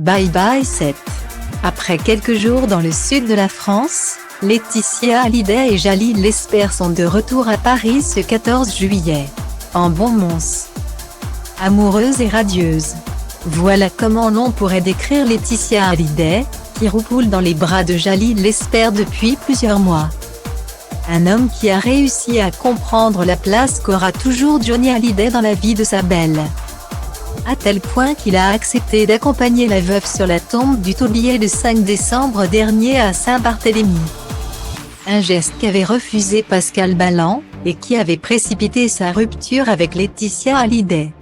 Bye bye 7. Après quelques jours dans le sud de la France, Laetitia Hallyday et Jalil Lesper sont de retour à Paris ce 14 juillet. En bon mons. Amoureuse et radieuse. Voilà comment l'on pourrait décrire Laetitia Hallyday, qui roule dans les bras de Jalil Lesper depuis plusieurs mois. Un homme qui a réussi à comprendre la place qu'aura toujours Johnny Hallyday dans la vie de sa belle. À tel point qu'il a accepté d'accompagner la veuve sur la tombe du taulier le 5 décembre dernier à Saint-Barthélemy. Un geste qu'avait refusé Pascal Balland, et qui avait précipité sa rupture avec Laetitia Hallyday.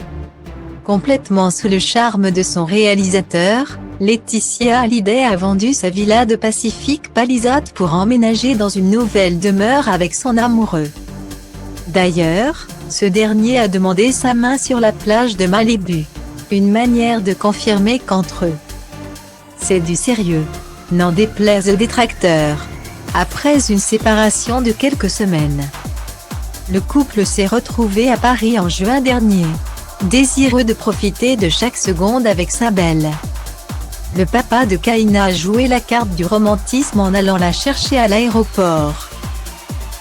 Complètement sous le charme de son réalisateur, Laetitia Hallyday a vendu sa villa de Pacific Palisades pour emménager dans une nouvelle demeure avec son amoureux. D'ailleurs, ce dernier a demandé sa main sur la plage de Malibu. Une manière de confirmer qu'entre eux, c'est du sérieux. N'en déplaise aux détracteurs. Après une séparation de quelques semaines, le couple s'est retrouvé à Paris en juin dernier, désireux de profiter de chaque seconde avec sa belle. Le papa de Kaina a joué la carte du romantisme en allant la chercher à l'aéroport.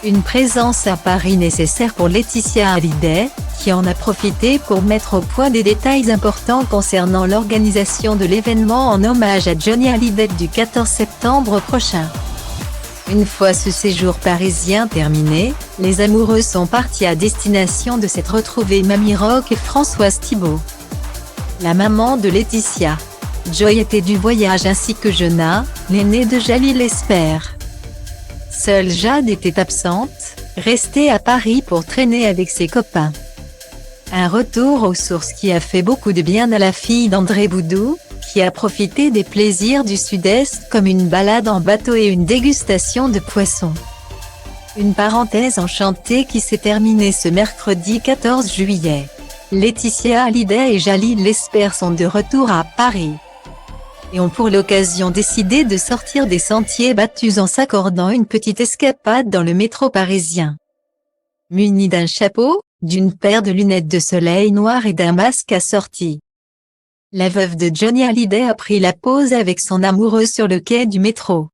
Une présence à Paris nécessaire pour Laetitia Hallyday, qui en a profité pour mettre au point des détails importants concernant l'organisation de l'événement en hommage à Johnny Hallyday du 14 septembre prochain. Une fois ce séjour parisien terminé, les amoureux sont partis à destination de cette retrouvée Mamie Rock et Françoise Thibault. La maman de Laetitia, Joy, était du voyage ainsi que Jonah, l'aîné de Jalil Lesper. Seule Jade était absente, restée à Paris pour traîner avec ses copains. Un retour aux sources qui a fait beaucoup de bien à la fille d'André Boudou, qui a profité des plaisirs du Sud-Est comme une balade en bateau et une dégustation de poissons. Une parenthèse enchantée qui s'est terminée ce mercredi 14 juillet. Laetitia Hallyday et Jalil Lesper sont de retour à Paris et ont pour l'occasion décidé de sortir des sentiers battus en s'accordant une petite escapade dans le métro parisien. Munie d'un chapeau, d'une paire de lunettes de soleil noires et d'un masque assorti, la veuve de Johnny Hallyday a pris la pose avec son amoureux sur le quai du métro.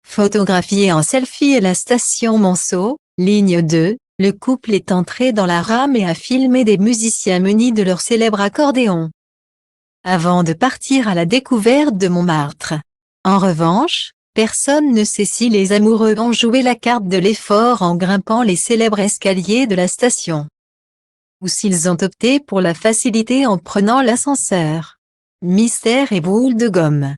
Photographié en selfie à la station Monceau, ligne 2, le couple est entré dans la rame et a filmé des musiciens munis de leur célèbre accordéon, avant de partir à la découverte de Montmartre. En revanche, personne ne sait si les amoureux ont joué la carte de l'effort en grimpant les célèbres escaliers de la station, ou s'ils ont opté pour la facilité en prenant l'ascenseur. Mystère et boule de gomme.